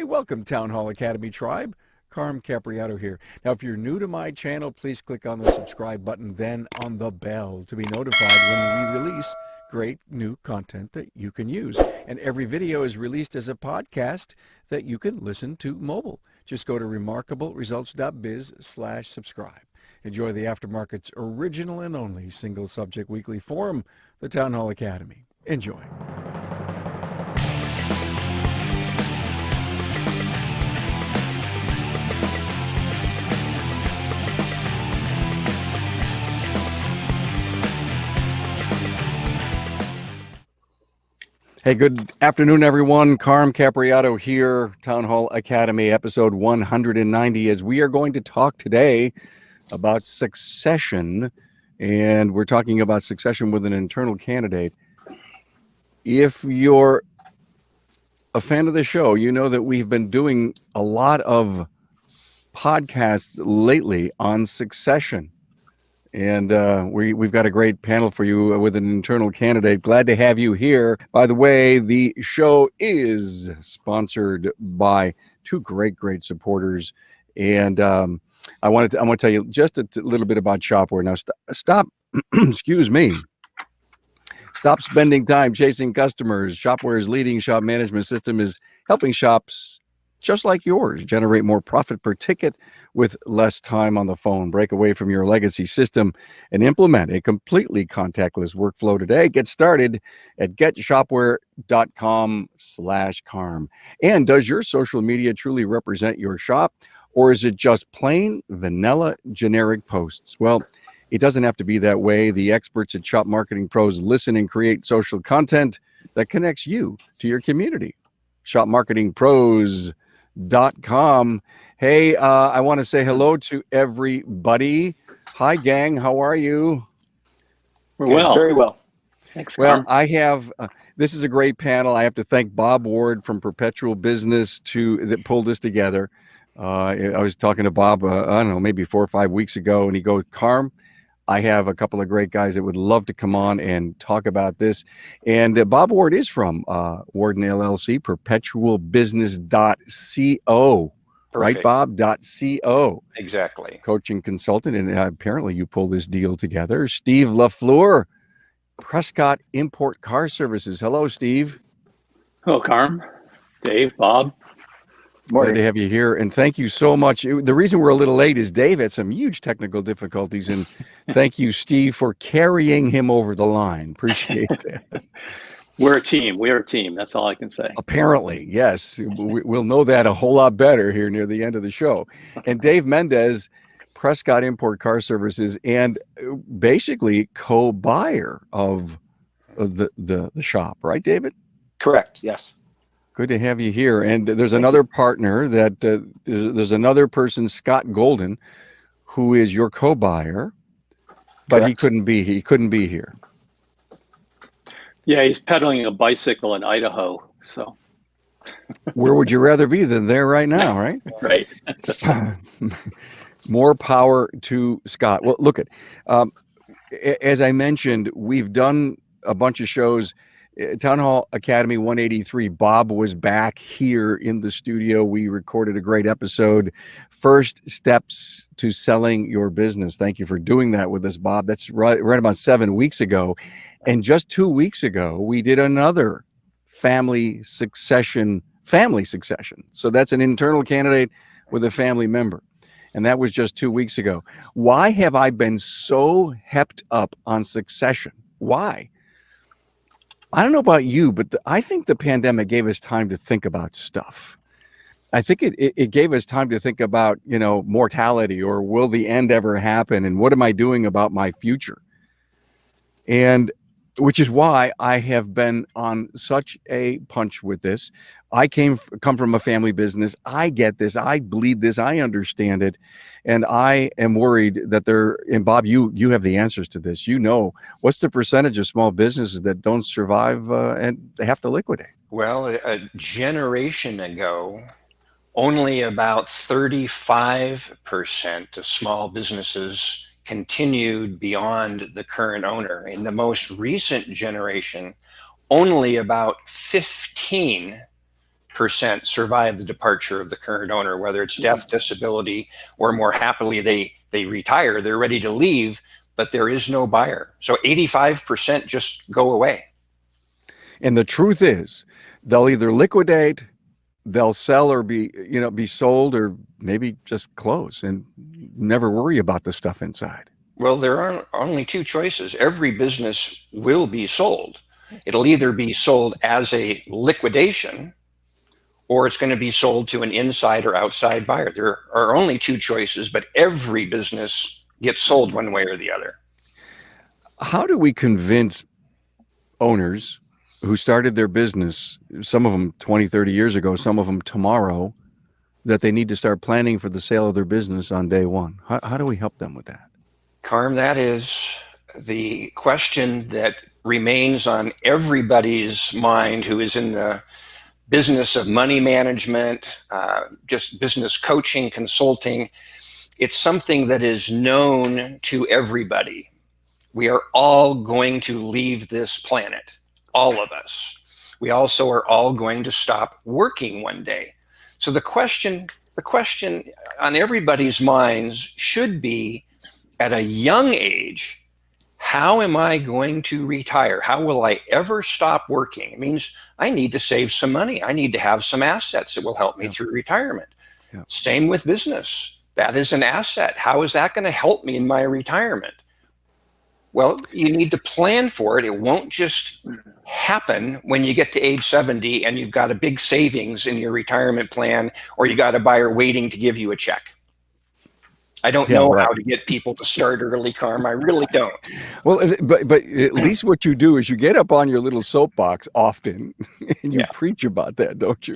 Hey, welcome, Town Hall Academy Tribe. Carm Capriato here. Now, if you're new to my channel, please click on the subscribe button, then on the bell to be notified when we release great new content that you can use. And every video is released as a podcast that you can listen to mobile. Just go to remarkableresults.biz/subscribe. Enjoy the Aftermarket's original and only single subject weekly forum, the Town Hall Academy. Enjoy. Hey, good afternoon, everyone. Carm Capriato here, Town Hall Academy, episode 190, as we are going to talk today about succession, and we're talking about succession with an internal candidate. If you're a fan of the show, you know that we've been doing a lot of podcasts lately on succession. And we've got a great panel for you with an internal candidate. Glad to have you here. By the way, the show is sponsored by two great supporters. And I want to tell you just a little bit about Shopware. Now, stop, excuse me. Stop spending time chasing customers. Shopware's leading shop management system is helping shops just like yours generate more profit per ticket with less time on the phone. Break away from your legacy system and implement a completely contactless workflow today. Get started at getshopware.com/carm. And does your social media truly represent your shop, or is it just plain vanilla generic posts? Well, it doesn't have to be that way. The experts at Shop Marketing Pros listen and create social content that connects you to your community. shopmarketingpros.com. Hey, I want to say hello to everybody. Hi, gang. How are you? We're well. Very well. Thanks, Well, Carm. I have, this is a great panel. I have to thank Bob Ward from Perpetual Business that pulled this together. I was talking to Bob, I don't know, maybe 4 or 5 weeks ago, and he goes, Carm, I have a couple of great guys that would love to come on and talk about this. And Bob Ward is from Warden LLC, perpetualbusiness.co. Perfect. Right, Bob? .co. Exactly. Coaching consultant, and apparently you pull this deal together. Steve LaFleur, Prescott Import Car Services. Hello, Steve. Hello, Carm, Dave, Bob. Glad to have you here, and thank you so much. The reason we're a little late is Dave had some huge technical difficulties, and thank you, Steve, for carrying him over the line. Appreciate that. We're a team. We are a team. That's all I can say. Apparently, yes. We'll know that a whole lot better here near the end of the show. And Dave Mendez, Prescott Import Car Services, and basically co-buyer of the shop, right, David? Correct. Yes. Good to have you here. And there's another partner that there's another person, Scott Golden, who is your co-buyer, but Correct. he couldn't be here. Yeah, he's pedaling a bicycle in Idaho. So Where would you rather be than there right now, right? right. More power to Scott. Well, look as I mentioned, we've done a bunch of shows. Town Hall Academy 183. Bob was back here in the studio. We recorded a great episode, First Steps to Selling Your Business. Thank you for doing that with us, Bob. That's right about 7 weeks ago. And just 2 weeks ago, we did another family succession. So that's an internal candidate with a family member. And that was just 2 weeks ago. Why have I been so hepped up on succession? Why? I don't know about you, but I think the pandemic gave us time to think about stuff. I think it gave us time to think about, mortality, or will the end ever happen? And what am I doing about my future? And which is why I have been on such a punch with this. I come from a family business. I get this. I bleed this. I understand it. And I am worried that and Bob, you have the answers to this. What's the percentage of small businesses that don't survive and they have to liquidate? Well, a generation ago, only about 35% of small businesses continued beyond the current owner. In the most recent generation, only about 15 survive the departure of the current owner, whether it's death, disability, or more happily, they retire, they're ready to leave, but there is no buyer. So 85% just go away. And the truth is, they'll either liquidate, they'll sell, or be sold, or maybe just close and never worry about the stuff inside. Well, there are only two choices. Every business will be sold. It'll either be sold as a liquidation, or it's going to be sold to an inside or outside buyer. There are only two choices, but every business gets sold one way or the other. How do we convince owners who started their business, some of them 20, 30 years ago, some of them tomorrow, that they need to start planning for the sale of their business on day one? How do we help them with that? Carm, that is the question that remains on everybody's mind who is in the business of money management, just business coaching, consulting. It's something that is known to everybody. We are all going to leave this planet, all of us. We also are all going to stop working one day. So the question on everybody's minds should be, at a young age, how am I going to retire? How will I ever stop working? It means I need to save some money. I need to have some assets that will help me through retirement. Yeah. Same with business. That is an asset. How is that going to help me in my retirement? Well, you need to plan for it. It won't just happen when you get to age 70 and you've got a big savings in your retirement plan, or you got a buyer waiting to give you a check. I don't know how to get people to start early, Carm. I really don't. Well, but at least what you do is you get up on your little soapbox often and you preach about that, don't you?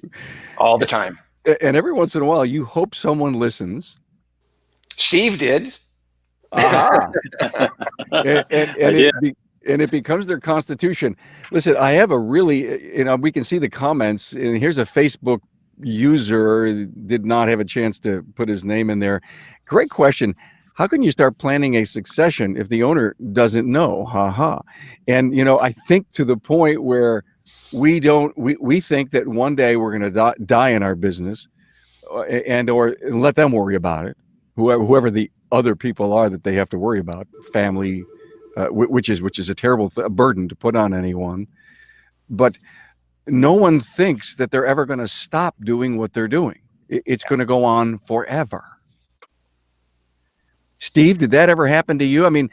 All the time. And every once in a while, you hope someone listens. Steve did. And it becomes their constitution. Listen, I have a really, we can see the comments, and here's a Facebook user, did not have a chance to put his name in there. Great question. How can you start planning a succession if the owner doesn't know? And, I think to the point where we think that one day we're going to die in our business, or let them worry about it. Whoever the other people are that they have to worry about, family, which is a terrible burden to put on anyone. But no one thinks that they're ever going to stop doing what they're doing. It's going to go on forever. Steve, did that ever happen to you? I mean,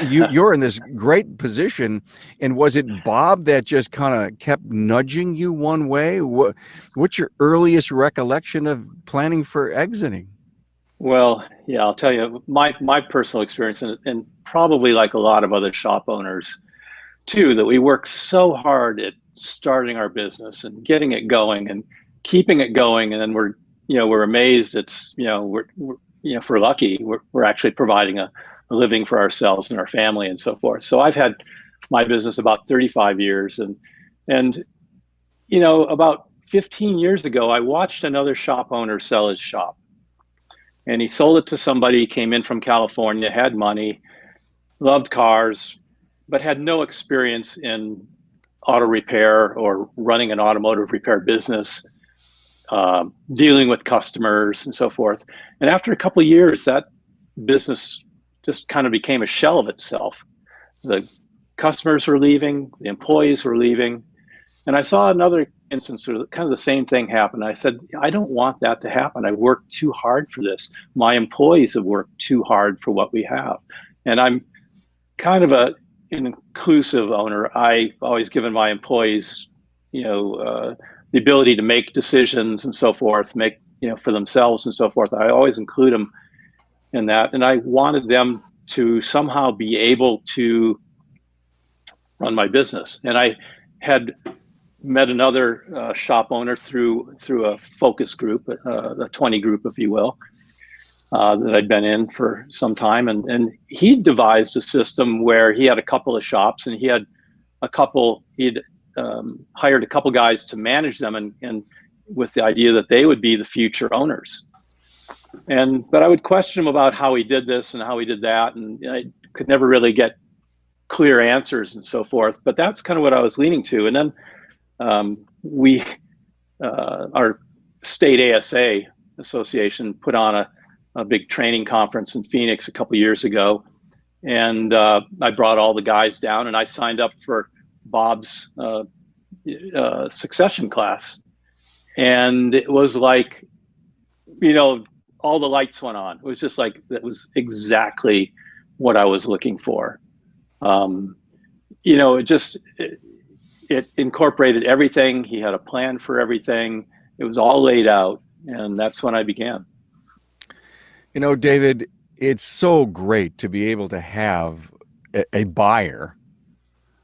you're in this great position, and was it Bob that just kind of kept nudging you one way? What's your earliest recollection of planning for exiting? Well, yeah, I'll tell you my personal experience, and probably like a lot of other shop owners too, that we work so hard at starting our business and getting it going and keeping it going, and then we're amazed it's we're if we're lucky, we're actually providing a living for ourselves and our family and so forth. So I've had my business about 35 years, and about 15 years ago, I watched another shop owner sell his shop, and he sold it to somebody, came in from California, had money, loved cars, but had no experience in auto repair or running an automotive repair business, dealing with customers and so forth. And after a couple of years, that business just kind of became a shell of itself. The customers were leaving, the employees were leaving. And I saw another instance where kind of the same thing happened. I said, I don't want that to happen. I've worked too hard for this. My employees have worked too hard for what we have. And I'm kind of an inclusive owner. I've always given my employees, the ability to make decisions and so forth, make, for themselves and so forth. I always include them in that. And I wanted them to somehow be able to run my business. And I had met another shop owner through a focus group, a 20 group, if you will, that I'd been in for some time. And he devised a system where he had a couple of shops, and he'd hired a couple guys to manage them, and with the idea that they would be the future owners. But I would question him about how he did this and how he did that, and I could never really get clear answers and so forth. But that's kind of what I was leaning to. And then we our state ASA association put on a big training conference in Phoenix a couple years ago. And I brought all the guys down, and I signed up for Bob's succession class. And it was like, all the lights went on. It was just like, that was exactly what I was looking for. It incorporated everything. He had a plan for everything. It was all laid out. And that's when I began. David, it's so great to be able to have a buyer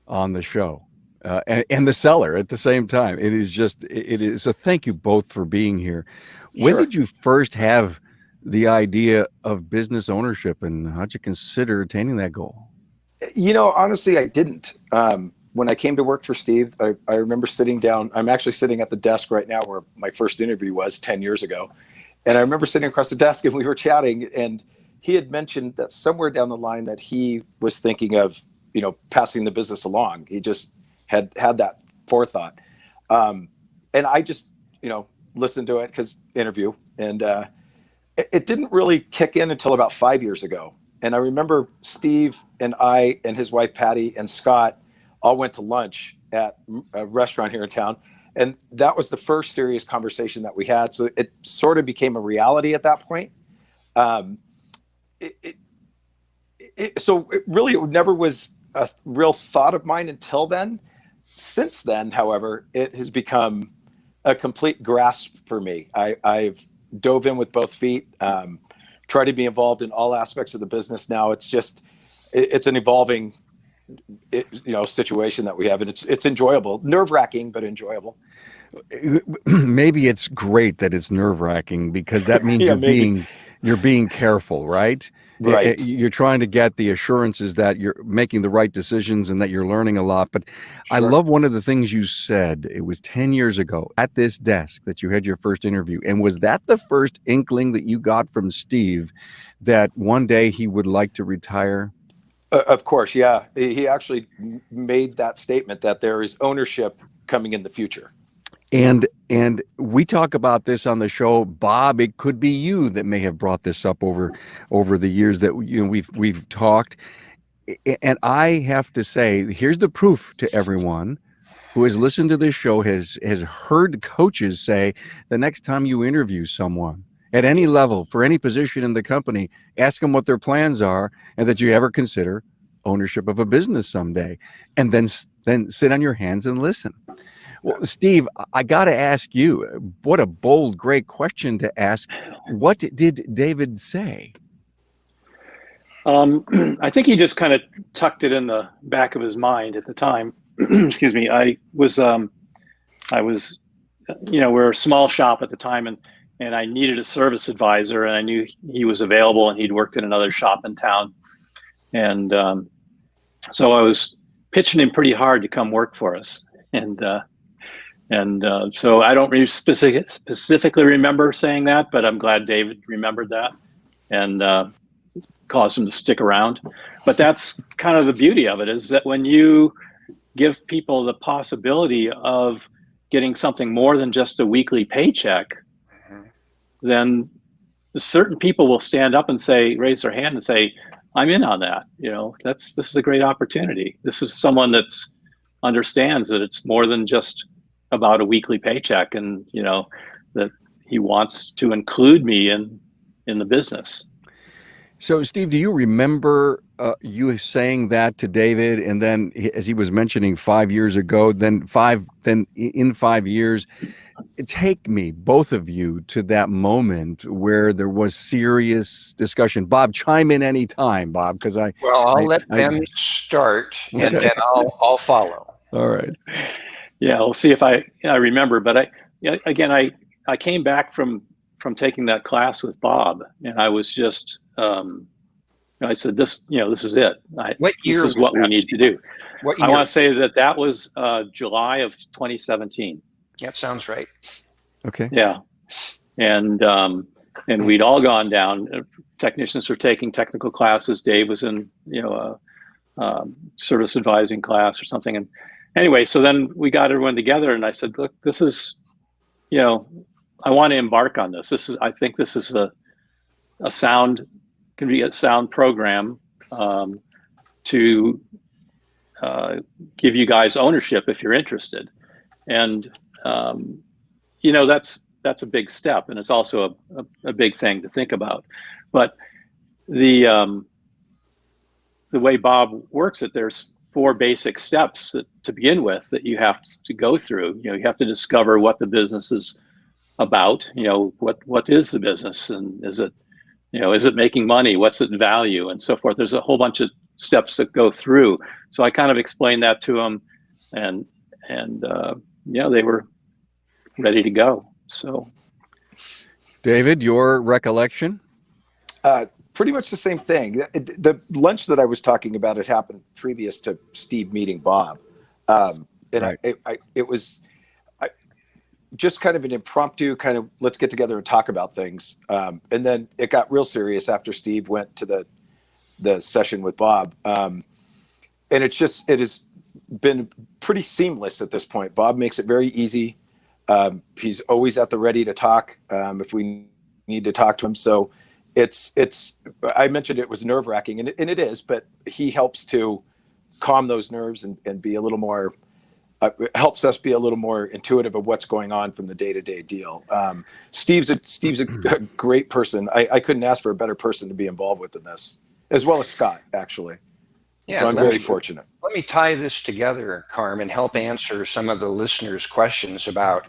on the show and the seller at the same time. It is. So thank you both for being here. When did you first have the idea of business ownership, and how'd you consider attaining that goal? Honestly, I didn't. When I came to work for Steve, I remember sitting down. I'm actually sitting at the desk right now where my first interview was 10 years ago. And I remember sitting across the desk and we were chatting, and he had mentioned that somewhere down the line that he was thinking of, passing the business along. He just had that forethought. And I just, listened to it because interview. And it didn't really kick in until about 5 years ago. And I remember Steve and I and his wife, Patty, and Scott all went to lunch at a restaurant here in town. And that was the first serious conversation that we had. So it sort of became a reality at that point. So it never was a real thought of mine until then. Since then, however, it has become a complete grasp for me. I've dove in with both feet, try to be involved in all aspects of the business now. It's an evolving situation that we have, and it's enjoyable, nerve-wracking, but enjoyable. Maybe it's great that it's nerve-wracking, because that means you're being careful, right? Right. You're trying to get the assurances that you're making the right decisions and that you're learning a lot. But sure. I love one of the things you said. It was 10 years ago at this desk that you had your first interview. And was that the first inkling that you got from Steve that one day he would like to retire? Of course, yeah. He actually made that statement that there is ownership coming in the future. And we talk about this on the show, Bob. It could be you that may have brought this up over the years that we've talked. And I have to say, here's the proof to everyone who has listened to this show, has heard coaches say, the next time you interview someone at any level for any position in the company, ask them what their plans are, and that you ever consider ownership of a business someday, and then sit on your hands and listen. Well, Steve, I got to ask you, what a bold, great question to ask. What did David say? I think he just kind of tucked it in the back of his mind at the time. Excuse me. I was, we were a small shop at the time, and I needed a service advisor, and I knew he was available, and he'd worked in another shop in town. And so I was pitching him pretty hard to come work for us. And so I don't really specifically remember saying that, but I'm glad David remembered that and caused him to stick around. But that's kind of the beauty of it, is that when you give people the possibility of getting something more than just a weekly paycheck, then certain people will stand up and raise their hand and say, I'm in on that. This is a great opportunity. This is someone that's understands that it's more than just about a weekly paycheck, and that he wants to include me in the business. So, Steve, do you remember you saying that to David, and then, as he was mentioning 5 years ago, then in 5 years, take me, both of you, to that moment where there was serious discussion? Bob, chime in any time, Bob, because I'll let them start, and then I'll follow. All right. Yeah, we'll see if I remember. But I came back from taking that class with Bob, and I was just I said, this is it. What year? This is what we need to do. What year? I want to say that was July of 2017. That sounds right. Okay. Yeah, and we'd all gone down. Technicians were taking technical classes. Dave was in a service advising class or something. And anyway, so then we got everyone together, and I said, look, this is I want to embark on this. I think this is a sound, can be a sound program to give you guys ownership if you're interested. And, that's a big step, and it's also a big thing to think about. But the way Bob works it, there's 4 basic steps to begin with that you have to go through. You have to discover what the business is about. What is the business, and is it making money? What's its value, and so forth. There's a whole bunch of steps that go through. So I kind of explained that to them, and they were ready to go. So, David, your recollection? Pretty much the same thing. The lunch that I was talking about, it happened previous to Steve meeting Bob. Right. It was just kind of an impromptu kind of, let's get together and talk about things. And then it got real serious after Steve went to the session with Bob. And it has been pretty seamless at this point. Bob makes it very easy. He's always at the ready to talk if we need to talk to him. So I mentioned it was nerve-wracking, and it is, but he helps to calm those nerves and be a little more, helps us be a little more intuitive of what's going on from the day-to-day deal. Steve's a great person. I couldn't ask for a better person to be involved with in this, as well as Scott, actually. Yeah, so I'm very fortunate. Let me tie this together, Carm, and help answer some of the listeners' questions about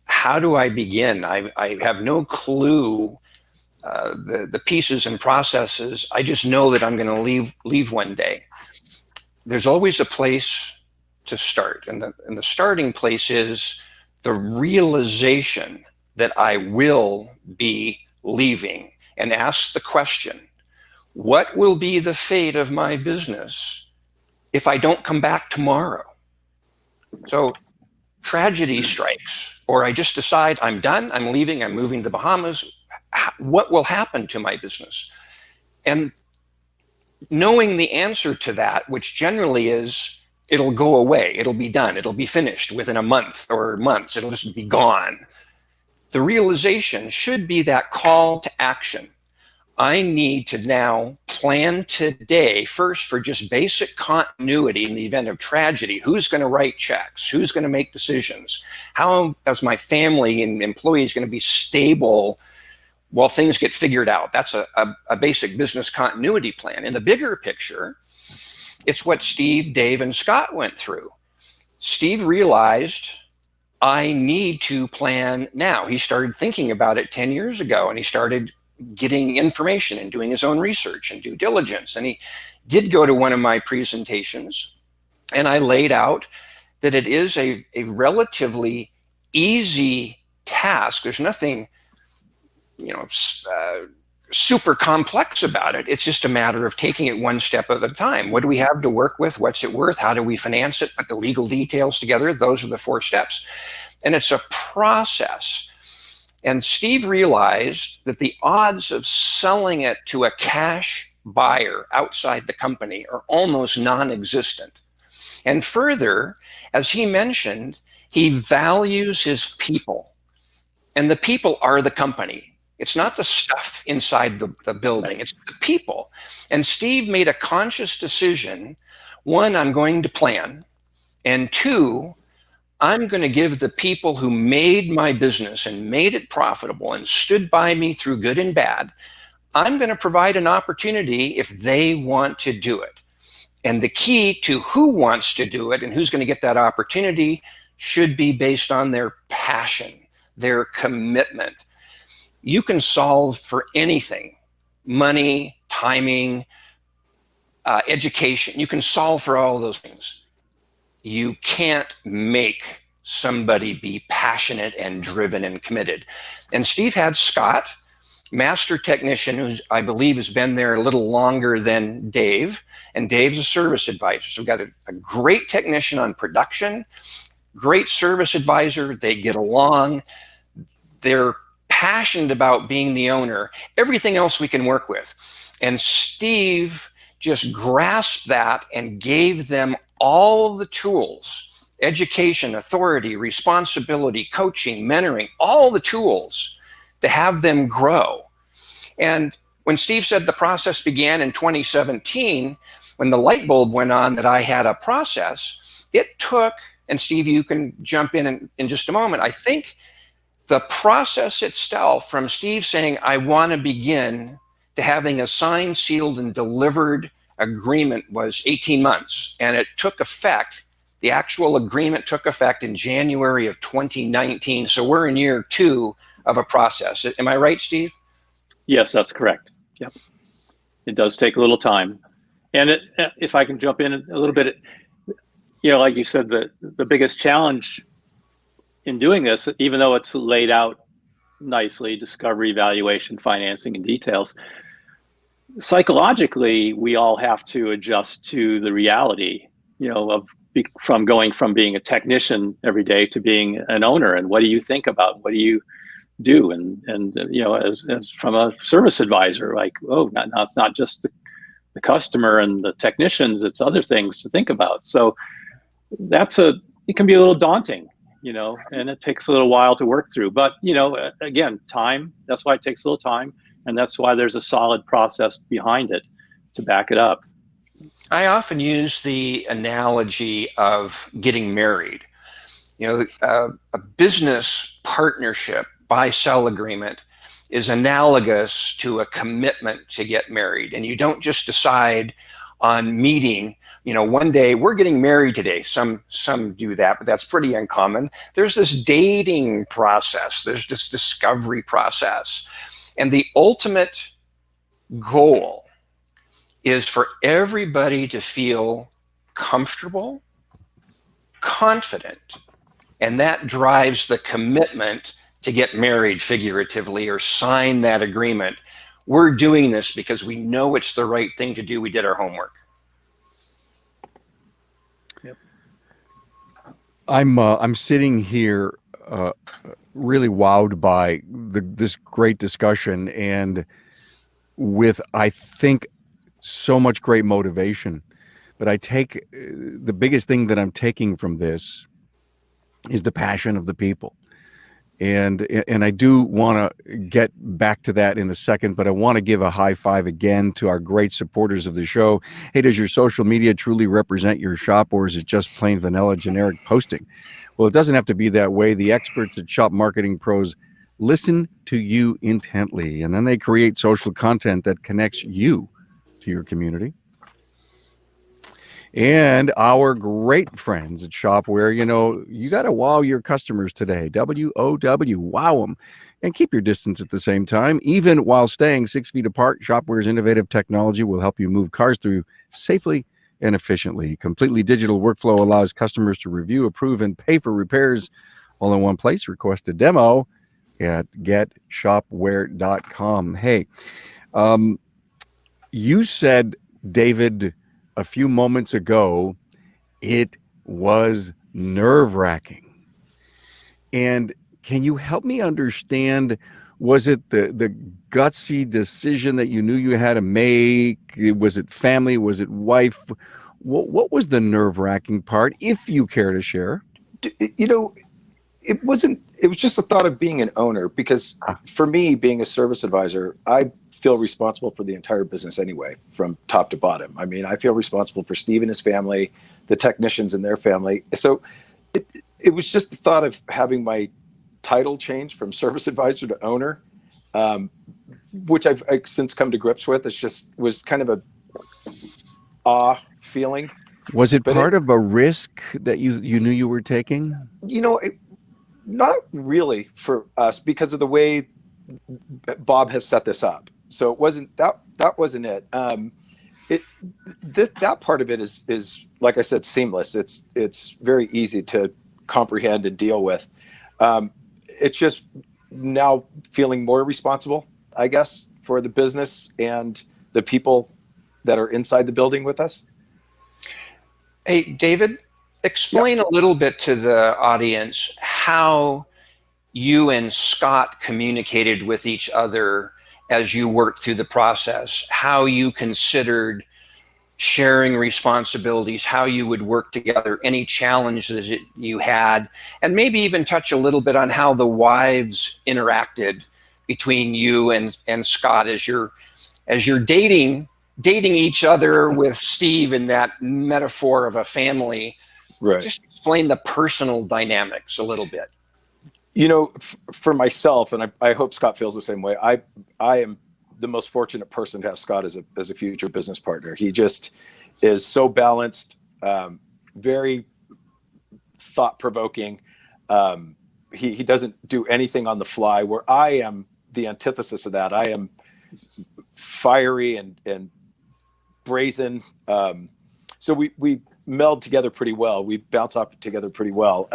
how do I begin? I have no clue the pieces and processes. I just know that I'm going to leave one day. There's always a place to start, and the starting place is the realization that I will be leaving, and ask the question, what will be the fate of my business if I don't come back tomorrow? So tragedy strikes, or I just decide I'm done, I'm leaving, I'm moving to the Bahamas. What will happen to my business? And knowing the answer to that, which generally is, it'll go away, it'll be done, it'll be finished within a month or months, it'll just be gone. The realization should be that call to action. I need to now plan today first for just basic continuity in the event of tragedy. Who's going to write checks? Who's going to make decisions? How is my family and employees going to be stable while things get figured out? That's a basic business continuity plan. In the bigger picture, it's what Steve, Dave, and Scott went through. Steve realized, I need to plan now. He started thinking about it 10 years ago, and he started getting information and doing his own research and due diligence. And he did go to one of my presentations, and I laid out that it is a relatively easy task. There's nothing, super complex about it. It's just a matter of taking it one step at a time. What do we have to work with? What's it worth? How do we finance it? Put the legal details together. Those are the 4 steps. And it's a process. And Steve realized that the odds of selling it to a cash buyer outside the company are almost non-existent. And further, as he mentioned, he values his people. And the people are the company. It's not the stuff inside the building, it's the people. And Steve made a conscious decision. 1, I'm going to plan. And 2, I'm going to give the people who made my business and made it profitable and stood by me through good and bad, I'm going to provide an opportunity if they want to do it. And the key to who wants to do it and who's going to get that opportunity should be based on their passion, their commitment. You can solve for anything, money, timing, education. You can solve for all those things. You can't make somebody be passionate and driven and committed. And Steve had Scott, master technician, who I believe has been there a little longer than Dave, and Dave's a service advisor. So we've got a great technician on production, great service advisor. They get along. They're passionate about being the owner. Everything else we can work with. And Steve just grasped that and gave them all of the tools education, authority, responsibility, coaching, mentoring, all the tools to have them grow. And when Steve said the process began in 2017, when the light bulb went on that I had a process, it took, and Steve, you can jump in just a moment, I think the process itself, from Steve saying, I want to begin, to having a signed, sealed, and delivered agreement, was 18 months. And it took effect, the actual agreement took effect in January of 2019. So we're in year 2 of a process. Am I right, Steve? Yes, that's correct. Yep. It does take a little time. And if I can jump in a little bit, like you said, the biggest challenge in doing this, even though it's laid out nicely, discovery, evaluation, financing, and details, psychologically, we all have to adjust to the reality, from going from being a technician every day to being an owner. And what do you think about? What do you do? And as from a service advisor, like, now it's not just the customer and the technicians, it's other things to think about. So it can be a little daunting, and it takes a little while to work through. But, again, time, that's why it takes a little time. And that's why there's a solid process behind it to back it up. I often use the analogy of getting married. A business partnership, buy-sell agreement, is analogous to a commitment to get married. And you don't just decide on meeting, one day we're getting married today. Some do that, but that's pretty uncommon. There's this dating process. There's this discovery process. And the ultimate goal is for everybody to feel comfortable, confident, and that drives the commitment to get married, figuratively, or sign that agreement. We're doing this because we know it's the right thing to do. We did our homework. Yep. I'm sitting here really wowed by this great discussion, and with, I think, so much great motivation. But I take the biggest thing that I'm taking from this is the passion of the people. And I do want to get back to that in a second, but I want to give a high five again to our great supporters of the show. Hey, does your social media truly represent your shop, or is it just plain vanilla generic posting? Well, it doesn't have to be that way. The experts at Shop Marketing Pros listen to you intently, and then they create social content that connects you to your community. And our great friends at Shopware, you got to wow your customers today. WOW, wow them. And keep your distance at the same time. Even while staying 6 feet apart, Shopware's innovative technology will help you move cars through safely and efficiently. Completely digital workflow allows customers to review, approve, and pay for repairs all in one place. Request a demo at getshopware.com. Hey, you said, David, a few moments ago, it was nerve-wracking. And can you help me understand, was it the gutsy decision that you knew you had to make? Was it family? Was it wife? What was the nerve-wracking part, if you care to share? It was just the thought of being an owner, because for me, being a service advisor, I feel responsible for the entire business anyway, from top to bottom. I mean, I feel responsible for Steve and his family, the technicians and their family. So it was just the thought of having my title change from service advisor to owner, which I've since come to grips with. Was kind of a awe feeling. Was it part of a risk that you knew you were taking? Not really for us, because of the way Bob has set this up. So it wasn't that wasn't it. That part of it is like I said, seamless. It's very easy to comprehend and deal with. It's just now feeling more responsible, I guess, for the business and the people that are inside the building with us. Hey, David, explain a little bit to the audience how you and Scott communicated with each other as you worked through the process, how you considered sharing responsibilities, how you would work together, any challenges that you had, and maybe even touch a little bit on how the wives interacted between you and Scott as you're dating each other with Steve in that metaphor of a family. Right. Just explain the personal dynamics a little bit. You know, for myself, and I hope Scott feels the same way, I am the most fortunate person to have Scott as a future business partner. He just is so balanced, very thought-provoking. He doesn't do anything on the fly, where I am the antithesis of that. I am fiery and brazen. So we meld together pretty well. We bounce off together pretty well.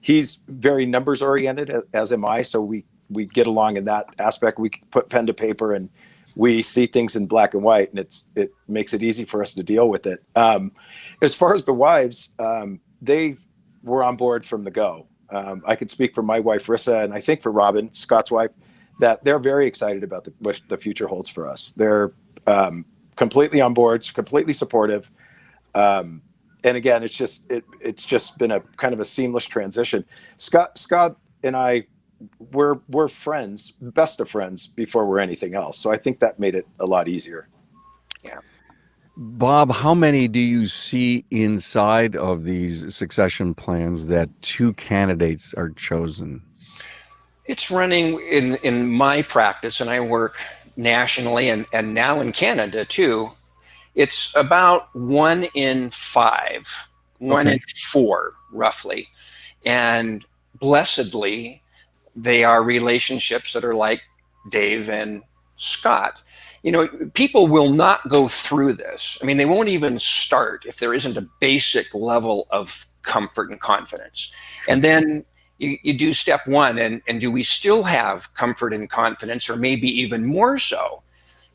He's very numbers oriented, as am I. So we get along in that aspect. We put pen to paper and we see things in black and white, and it makes it easy for us to deal with it. As far as the wives, they were on board from the go. I can speak for my wife, Rissa, and I think for Robin, Scott's wife, that they're very excited about what the future holds for us. They're completely on board, completely supportive. And again, it's just been a kind of a seamless transition. Scott and I, we're friends, best of friends before we're anything else. So I think that made it a lot easier. Yeah. Bob, how many do you see inside of these succession plans that two candidates are chosen? It's running in my practice, and I work nationally and now in Canada too. It's about 1 in 5, 1 in 4, roughly. And blessedly, they are relationships that are like Dave and Scott. You know, people will not go through this. I mean, they won't even start if there isn't a basic level of comfort and confidence. And then you do step 1, and do we still have comfort and confidence, or maybe even more so?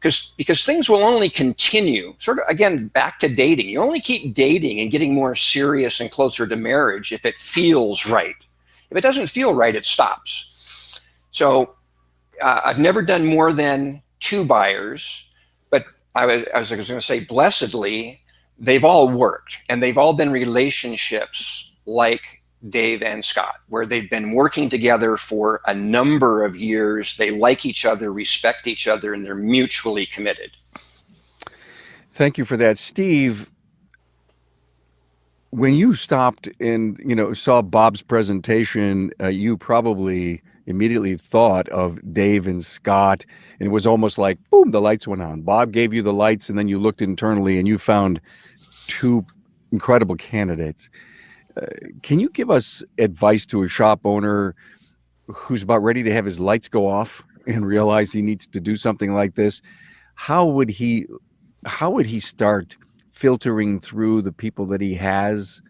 Because things will only continue, sort of, again, back to dating. You only keep dating and getting more serious and closer to marriage if it feels right. If it doesn't feel right, it stops. So I've never done more than 2 buyers, but I was going to say, blessedly, they've all worked, and they've all been relationships like Dave and Scott, where they've been working together for a number of years. They like each other, respect each other, and they're mutually committed. Thank you for that. Steve, when you stopped and saw Bob's presentation, you probably immediately thought of Dave and Scott, and it was almost like, boom, the lights went on. Bob gave you the lights, and then you looked internally and you found 2 incredible candidates. Can you give us advice to a shop owner who's about ready to have his lights go off and realize he needs to do something like this? How would he start filtering through the people that he has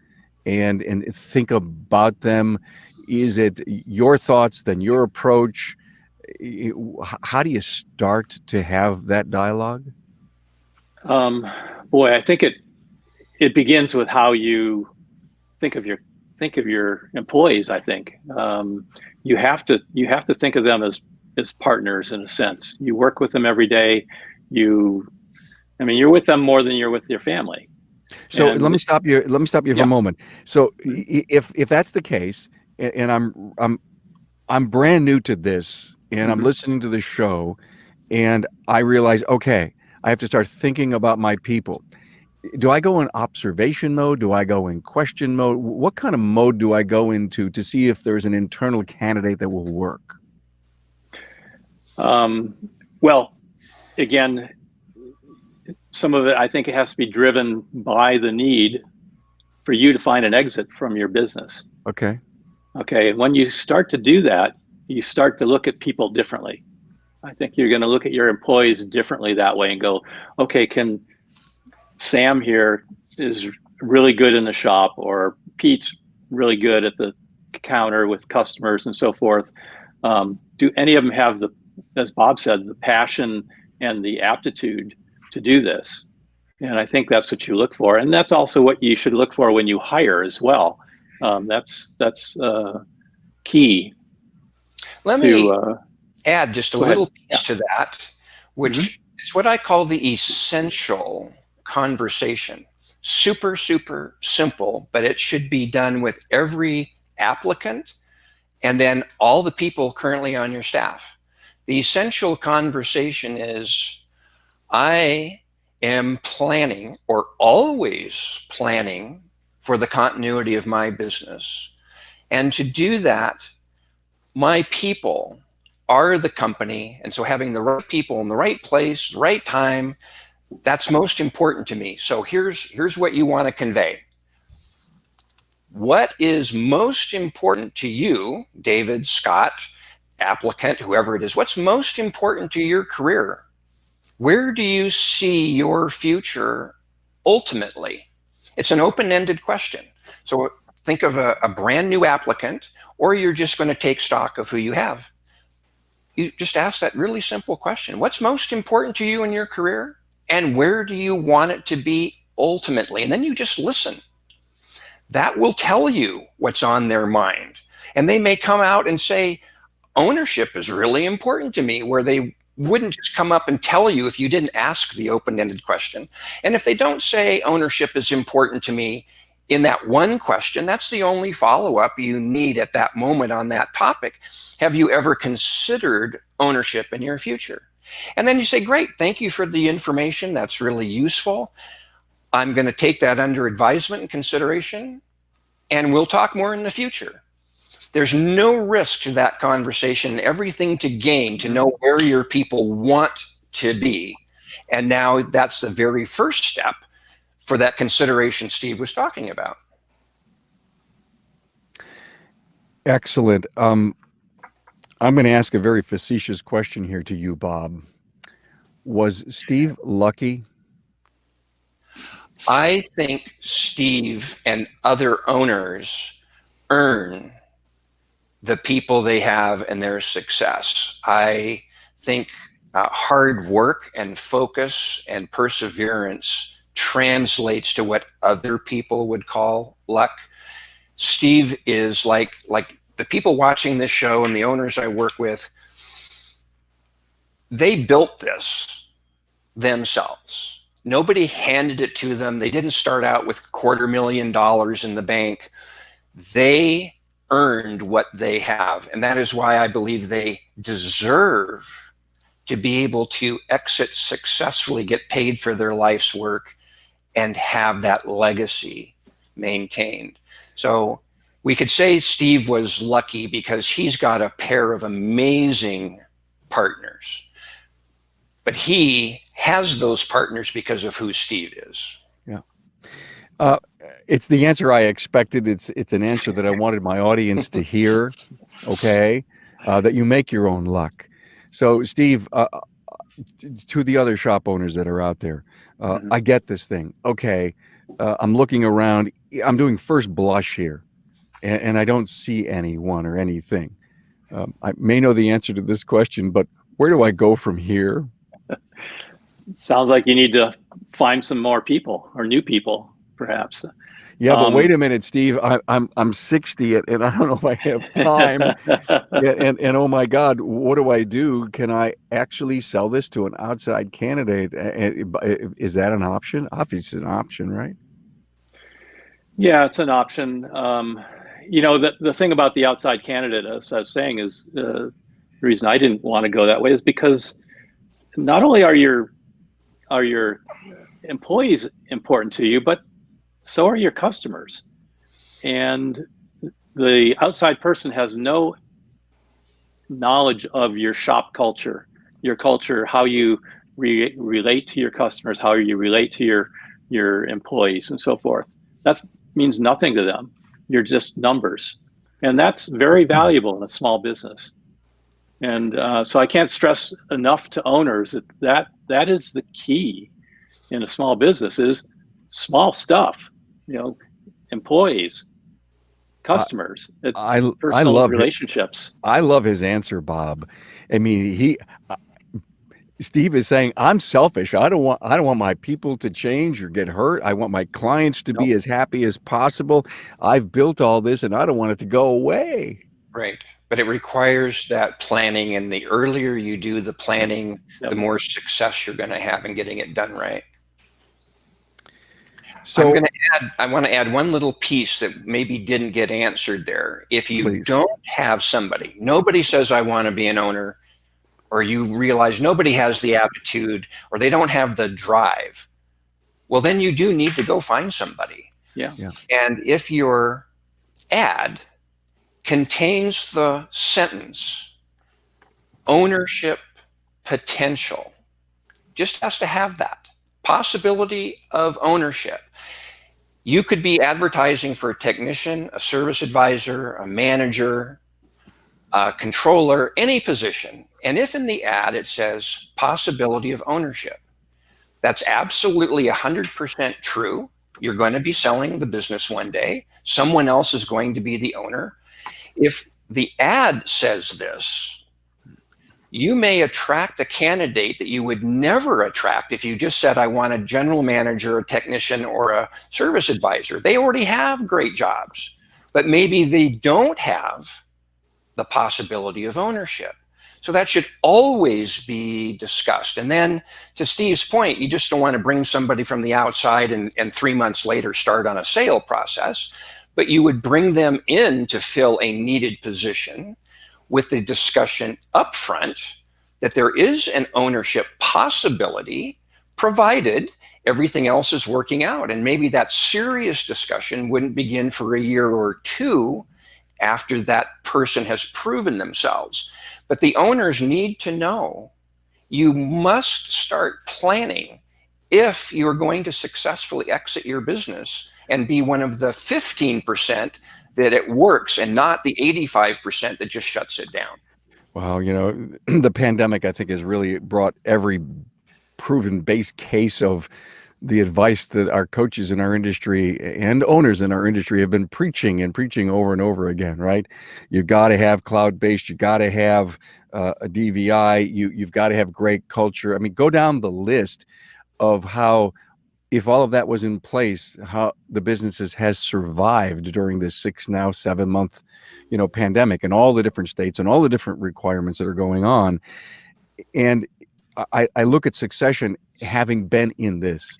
and think about them? Is it your thoughts, then your approach? How do you start to have that dialogue? Boy, I think it begins with how you think of your employees. I think you have to think of them as partners in a sense. You work with them every day. You're with them more than you're with your family. So let me stop you for a moment. So if that's the case, and I'm brand new to this, and I'm listening to the show, and I realize, okay, I have to start thinking about my people. Do I go in observation mode? Do I go in question mode? What kind of mode do I go into to see if there's an internal candidate that will work? Well, again, some of it, I think it has to be driven by the need for you to find an exit from your business. Okay. And when you start to do that, you start to look at people differently. I think you're going to look at your employees differently that way and go, okay, can Sam here is really good in the shop, or Pete's really good at the counter with customers and so forth. Do any of them have as Bob said, the passion and the aptitude to do this? And I think that's what you look for. And that's also what you should look for when you hire as well. That's key. Let me add just a little piece to that, which is what I call the essential conversation. Super, super simple, but it should be done with every applicant and then all the people currently on your staff. The essential conversation is, I am planning, or always planning, for the continuity of my business. And to do that, my people are the company. And so having the right people in the right place, the right time, that's most important to me. So here's what you want to convey. What is most important to you, David, Scott, applicant, whoever it is? What's most important to your career? Where do you see your future ultimately? It's an open-ended question. So think of a brand new applicant, or you're just going to take stock of who you have. You just ask that really simple question. What's most important to you in your career? And where do you want it to be ultimately? And then you just listen. That will tell you what's on their mind. And they may come out and say, ownership is really important to me, where they wouldn't just come up and tell you if you didn't ask the open-ended question. And if they don't say ownership is important to me in that one question, that's the only follow-up you need at that moment on that topic. Have you ever considered ownership in your future? And then you say, great, thank you for the information. That's really useful. I'm going to take that under advisement and consideration, and we'll talk more in the future. There's no risk to that conversation, everything to gain to know where your people want to be. And now that's the very first step for that consideration Steve was talking about. Excellent. I'm going to ask a very facetious question here to you, Bob. Was Steve lucky? I think Steve and other owners earn the people they have and their success. I think hard work and focus and perseverance translates to what other people would call luck. Steve is like the people watching this show and the owners I work with, they built this themselves. Nobody handed it to them. They didn't start out with $250,000 in the bank. They earned what they have. And that is why I believe they deserve to be able to exit successfully, get paid for their life's work, and have that legacy maintained. So we could say Steve was lucky because he's got a pair of amazing partners, but he has those partners because of who Steve is. Yeah. It's the answer I expected. It's an answer that I wanted my audience to hear. Okay. That you make your own luck. So Steve, to the other shop owners that are out there, I get this thing. Okay. I'm looking around. I'm doing first blush here, and I don't see anyone or anything. I may know the answer to this question, but where do I go from here? Sounds like you need to find some more people or new people, perhaps. Yeah, but wait a minute, Steve. I'm 60, and I don't know if I have time. and oh my God, what do I do? Can I actually sell this to an outside candidate? Is that an option? Obviously, it's an option, right? Yeah, it's an option. You know, the thing about the outside candidate, as I was saying, is the reason I didn't want to go that way is because not only are your employees important to you, but so are your customers. And the outside person has no knowledge of your shop culture, your culture, how you relate to your customers, how you relate to your employees and so forth. That means nothing to them. You're just numbers. And that's very valuable in a small business. And so I can't stress enough to owners that is the key in a small business is small stuff, you know, employees, customers, I love relationships. I love his answer, Bob. I mean, Steve is saying, I'm selfish. I don't want my people to change or get hurt. I want my clients to be as happy as possible. I've built all this and I don't want it to go away. Right. But it requires that planning. And the earlier you do the planning, the more success you're going to have in getting it done right. So I want to add one little piece that maybe didn't get answered there. If you please. don't have somebody, nobody says I want to be an owner, or you realize nobody has the aptitude, or they don't have the drive, well, then you do need to go find somebody. Yeah. And if your ad contains the sentence, ownership potential, just has to have that possibility of ownership. You could be advertising for a technician, a service advisor, a manager, a controller, any position. And if in the ad it says possibility of ownership, that's absolutely 100% true. You're going to be selling the business one day. Someone else is going to be the owner. If the ad says this, you may attract a candidate that you would never attract if you just said, I want a general manager, a technician, or a service advisor. They already have great jobs, but maybe they don't have the possibility of ownership. So that should always be discussed. And then to Steve's point, you just don't want to bring somebody from the outside and 3 months later start on a sale process, but you would bring them in to fill a needed position with the discussion up front that there is an ownership possibility, provided everything else is working out. And maybe that serious discussion wouldn't begin for a year or two after that person has proven themselves. But the owners need to know you must start planning if you're going to successfully exit your business and be one of the 15% that it works and not the 85% that just shuts it down. Wow, the pandemic, I think, has really brought every proven base case of the advice that our coaches in our industry and owners in our industry have been preaching over and over again, right? You've got to have cloud-based, you got to have a DVI, you've got to have great culture. I mean, go down the list of how, if all of that was in place, how the businesses has survived during this 7 month, pandemic, and all the different states and all the different requirements that are going on. And I look at Succession having been in this.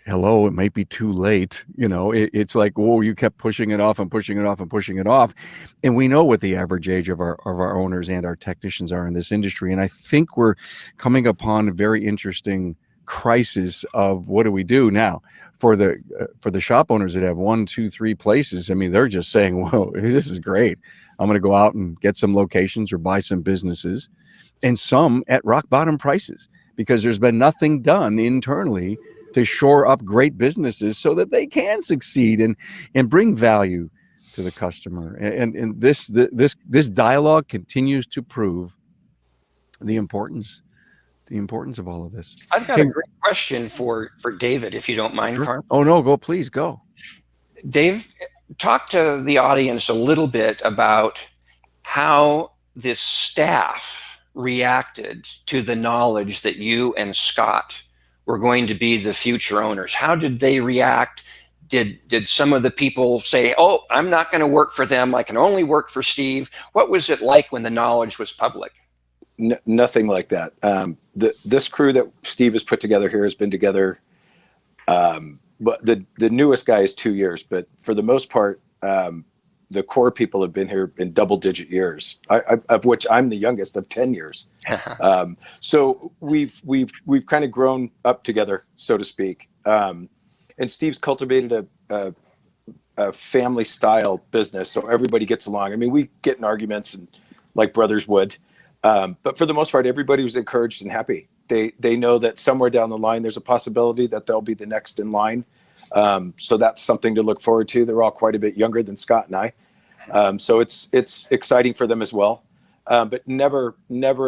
Hello, it might be too late. It's like, whoa, you kept pushing it off and pushing it off and pushing it off. And we know what the average age of our owners and our technicians are in this industry. And I think we're coming upon a very interesting crisis of what do we do now for the shop owners that have 1, 2, 3 places. I mean, they're just saying, whoa, this is great. I'm going to go out and get some locations or buy some businesses, and some at rock bottom prices, because there's been nothing done internally to shore up great businesses so that they can succeed and bring value to the customer. And this dialogue continues to prove the importance of all of this. I've got a great question for David, if you don't mind, Sure. Carl. Oh, no, please go. Dave, talk to the audience a little bit about how this staff reacted to the knowledge that you and Scott were going to be the future owners. How did they react? Did some of the people say, oh, I'm not going to work for them, I can only work for Steve? What was it like when the knowledge was public? Nothing like that. This crew that Steve has put together here has been together, but the newest guy is 2 years, but for the most part, the core people have been here in double-digit years, of which I'm the youngest of 10 years. So we've kind of grown up together, so to speak. And Steve's cultivated a family-style business, so everybody gets along. I mean, we get in arguments and like brothers would, but for the most part, everybody was encouraged and happy. They know that somewhere down the line, there's a possibility that they'll be the next in line. So that's something to look forward to. They're all quite a bit younger than Scott and I. So it's exciting for them as well. But never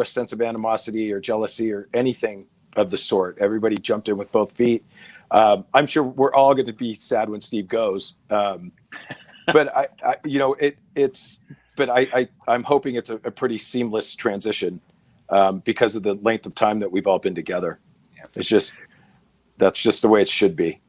a sense of animosity or jealousy or anything of the sort. Everybody jumped in with both feet. I'm sure we're all going to be sad when Steve goes. But I'm hoping it's a pretty seamless transition because of the length of time that we've all been together. That's just the way it should be.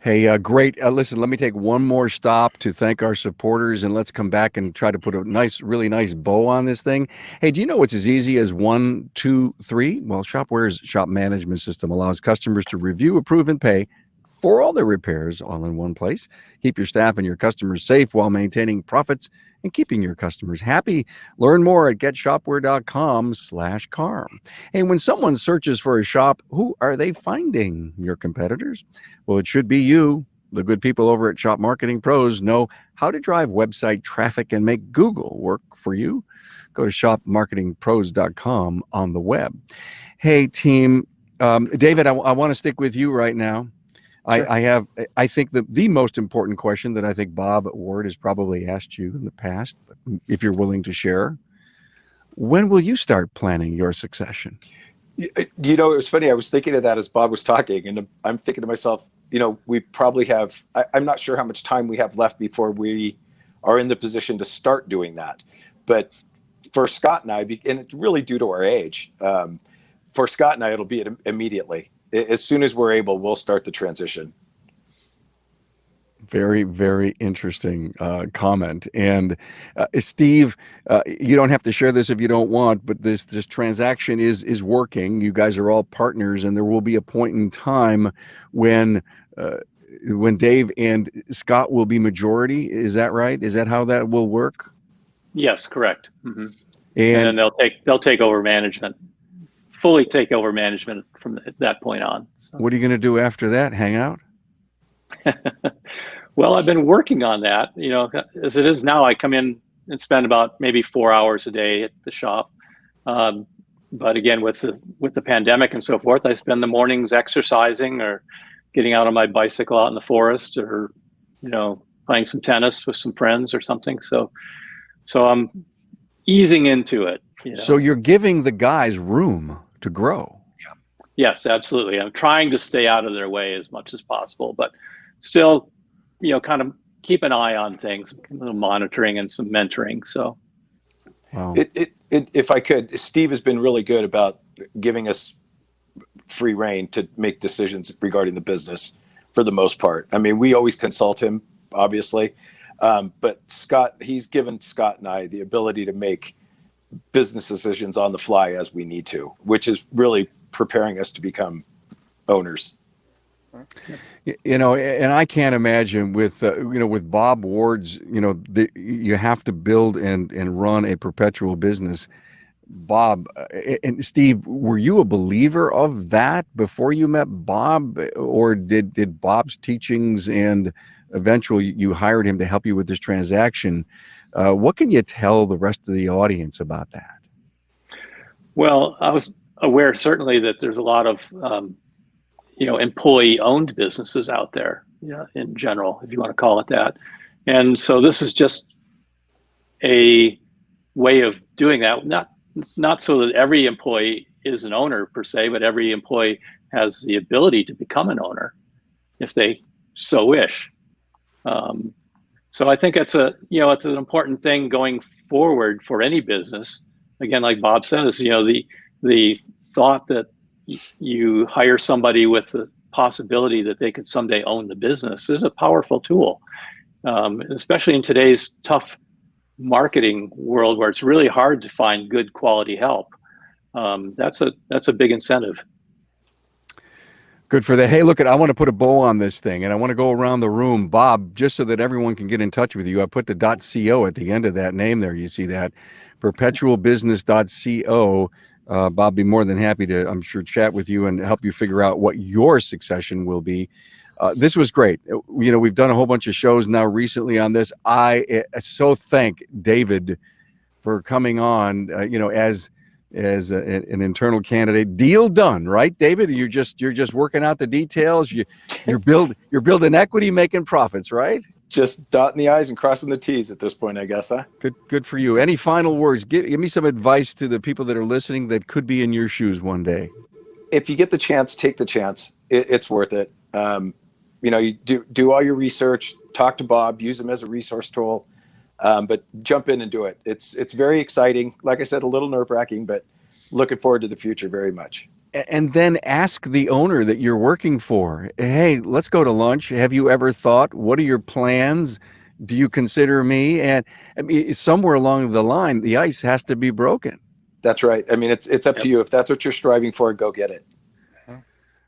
Hey, great. Listen, let me take one more stop to thank our supporters, and let's come back and try to put a really nice bow on this thing. Hey, do you know what's as easy as 1, 2, 3? Well, Shopware's shop management system allows customers to review, approve, and pay for all their repairs all in one place. Keep your staff and your customers safe while maintaining profits and keeping your customers happy. Learn more at getshopware.com/car. Hey, when someone searches for a shop, who are they finding? Your competitors? Well, it should be you. The good people over at Shop Marketing Pros know how to drive website traffic and make Google work for you. Go to shopmarketingpros.com on the web. Hey, team. David, I want to stick with you right now. Sure. I think the most important question that I think Bob Ward has probably asked you in the past, if you're willing to share, when will you start planning your succession? It was funny. I was thinking of that as Bob was talking, and I'm thinking to myself, we probably have, I'm not sure how much time we have left before we are in the position to start doing that. But for Scott and I, and it's really due to our age, for Scott and I, it'll be immediately. As soon as we're able, we'll start the transition. Very, very interesting comment. And Steve, you don't have to share this if you don't want, but this transaction is working. You guys are all partners, and there will be a point in time when Dave and Scott will be majority. Is that right? Is that how that will work? Yes, correct. Mm-hmm. And then they'll take over management. Fully take over management from that point on. So. What are you going to do after that? Hang out? Well, I've been working on that. As it is now, I come in and spend about maybe 4 hours a day at the shop. But again, with the pandemic and so forth, I spend the mornings exercising or getting out on my bicycle out in the forest, or playing some tennis with some friends or something. So I'm easing into it. So you're giving the guys room to grow. Yeah. Yes, absolutely. I'm trying to stay out of their way as much as possible, but still, kind of keep an eye on things, a little monitoring and some mentoring. So, wow. If I could, Steve has been really good about giving us free reign to make decisions regarding the business for the most part. I mean, we always consult him, obviously, but he's given Scott and I the ability to make business decisions on the fly as we need to, which is really preparing us to become owners. And I can't imagine with Bob Ward's, you have to build and run a perpetual business. Bob and Steve, were you a believer of that before you met Bob, or did Bob's teachings and eventually you hired him to help you with this transaction? What can you tell the rest of the audience about that? Well, I was aware certainly that there's a lot of employee-owned businesses out there, in general, if you want to call it that. And so this is just a way of doing that, not so that every employee is an owner per se, but every employee has the ability to become an owner if they so wish. So I think it's an important thing going forward for any business. Again, like Bob says, the thought that you hire somebody with the possibility that they could someday own the business is a powerful tool, especially in today's tough marketing world where it's really hard to find good quality help. That's a big incentive. Good for that. Hey, look, I want to put a bow on this thing, and I want to go around the room. Bob, just so that everyone can get in touch with you, I put the .co at the end of that name there. You see that? perpetualbusiness.co. Bob, be more than happy to, I'm sure, chat with you and help you figure out what your succession will be. This was great. We've done a whole bunch of shows now recently on this. I so thank David for coming on, as an internal candidate. Deal done, right, David? You're just working out the details. You're building equity, making profits, right? Just dotting the I's and crossing the T's at this point, I guess, huh? Good for you. Any final words? Give me some advice to the people that are listening that could be in your shoes one day. If you get the chance, take the chance. It's worth it. You do all your research, talk to Bob, use him as a resource tool, but jump in and do it. It's very exciting. Like I said, a little nerve-wracking, but looking forward to the future very much. And then ask the owner that you're working for, hey, let's go to lunch. Have you ever thought, what are your plans? Do you consider me? And I mean, somewhere along the line, the ice has to be broken. That's right. I mean, it's up to you. If that's what you're striving for, go get it.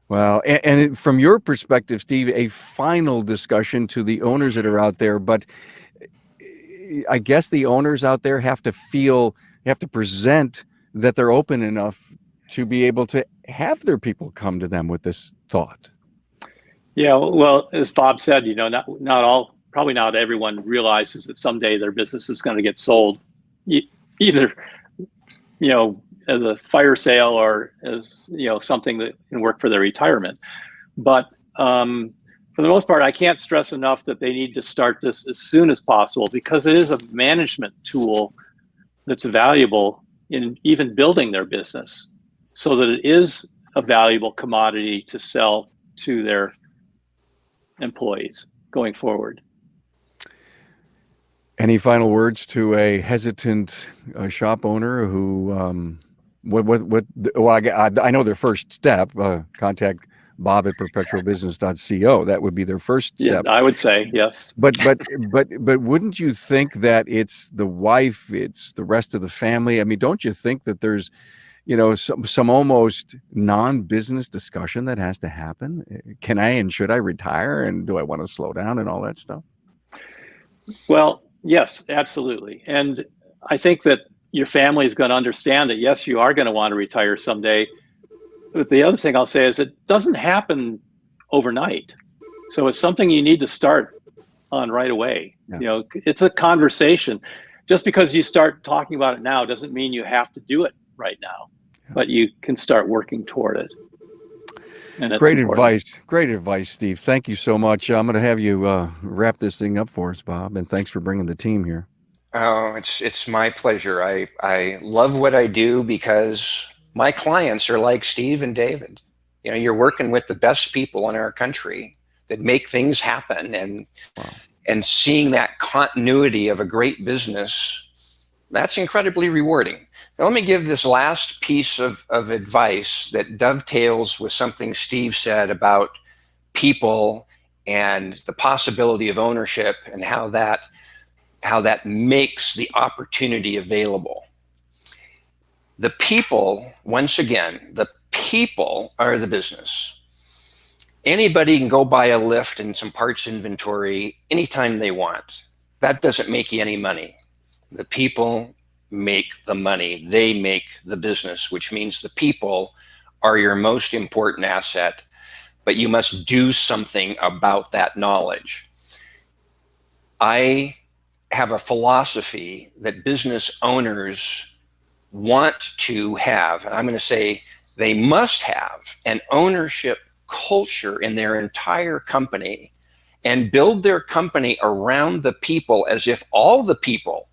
Well, and from your perspective, Steve, a final discussion to the owners that are out there, but I guess the owners out there have to present that they're open enough to be able to have their people come to them with this thought. Yeah, well, as Bob said, probably not everyone realizes that someday their business is going to get sold, either, as a fire sale or as, something that can work for their retirement. But for the most part, I can't stress enough that they need to start this as soon as possible, because it is a management tool that's valuable in even building their business, so that it is a valuable commodity to sell to their employees going forward. Any final words to a hesitant shop owner who, I know their first step, contact Bob at perpetualbusiness.co. That would be their first step. Yeah, I would say, yes. But wouldn't you think that it's the wife, it's the rest of the family? I mean, don't you think that there's, some almost non-business discussion that has to happen? Can I and should I retire? And do I want to slow down and all that stuff? Well, yes, absolutely. And I think that your family is going to understand that, yes, you are going to want to retire someday. But the other thing I'll say is it doesn't happen overnight. So it's something you need to start on right away. Yes. It's a conversation. Just because you start talking about it now doesn't mean you have to do it right now, but you can start working toward it. And great advice, Steve. Thank you so much. I'm going to have you wrap this thing up for us, Bob, and thanks for bringing the team here. Oh, it's my pleasure. I love what I do because my clients are like Steve and David. You're working with the best people in our country that make things happen, and seeing that continuity of a great business, that's incredibly rewarding. Now, let me give this last piece of advice that dovetails with something Steve said about people and the possibility of ownership and how that makes the opportunity available. The people, once again, the people are the business. Anybody can go buy a lift and some parts inventory anytime they want. That doesn't make you any money. The people make the money. They make the business, which means the people are your most important asset, but you must do something about that knowledge. I have a philosophy that business owners want to have, and I'm going to say they must have, an ownership culture in their entire company and build their company around the people as if all the people,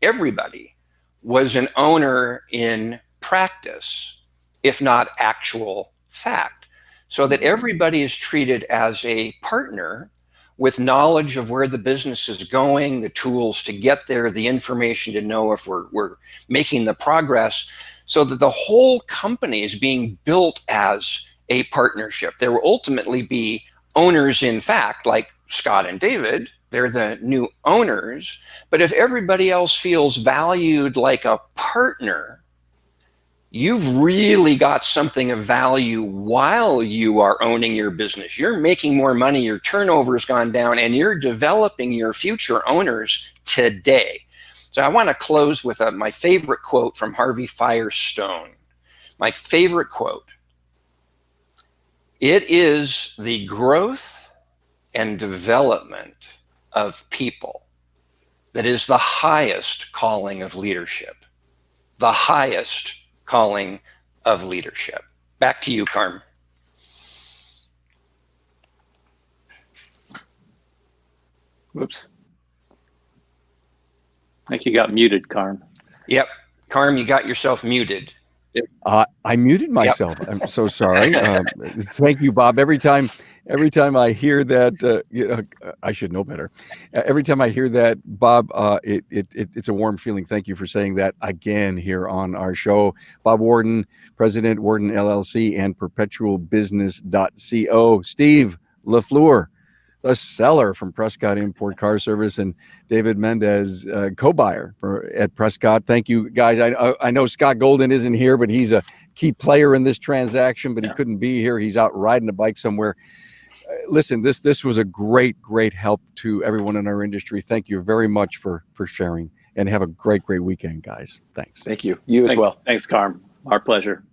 everybody, was an owner in practice, if not actual fact, so that everybody is treated as a partner with knowledge of where the business is going, the tools to get there, the information to know if we're making the progress, so that the whole company is being built as a partnership. There will ultimately be owners in fact, like Scott and David. They're the new owners. But if everybody else feels valued like a partner, you've really got something of value while you are owning your business. You're making more money, your turnover's gone down, and you're developing your future owners today. So I want to close with my favorite quote from Harvey Firestone. My favorite quote. It is the growth and development of people that is the highest calling of leadership. The highest calling of leadership. Back to you, Carm. Whoops. I think you got muted, Carm. Yep. Carm, you got yourself muted. I muted myself. Yep. I'm so sorry. Thank you, Bob. Every time I hear that, I should know better. Every time I hear that, Bob, it's a warm feeling. Thank you for saying that again here on our show. Bob Warden, President, Warden LLC, and perpetualbusiness.co. Steve LaFleur, the seller from Prescott Import Car Service, and David Mendez, co-buyer at Prescott. Thank you, guys. I know Scott Golden isn't here, but he's a key player in this transaction, but he couldn't be here. He's out riding a bike somewhere. Listen, this was a great help to everyone in our industry. Thank you very much for sharing, and have a great weekend, guys. Thanks. Thank you. You as well. Thanks, Carm. Our pleasure.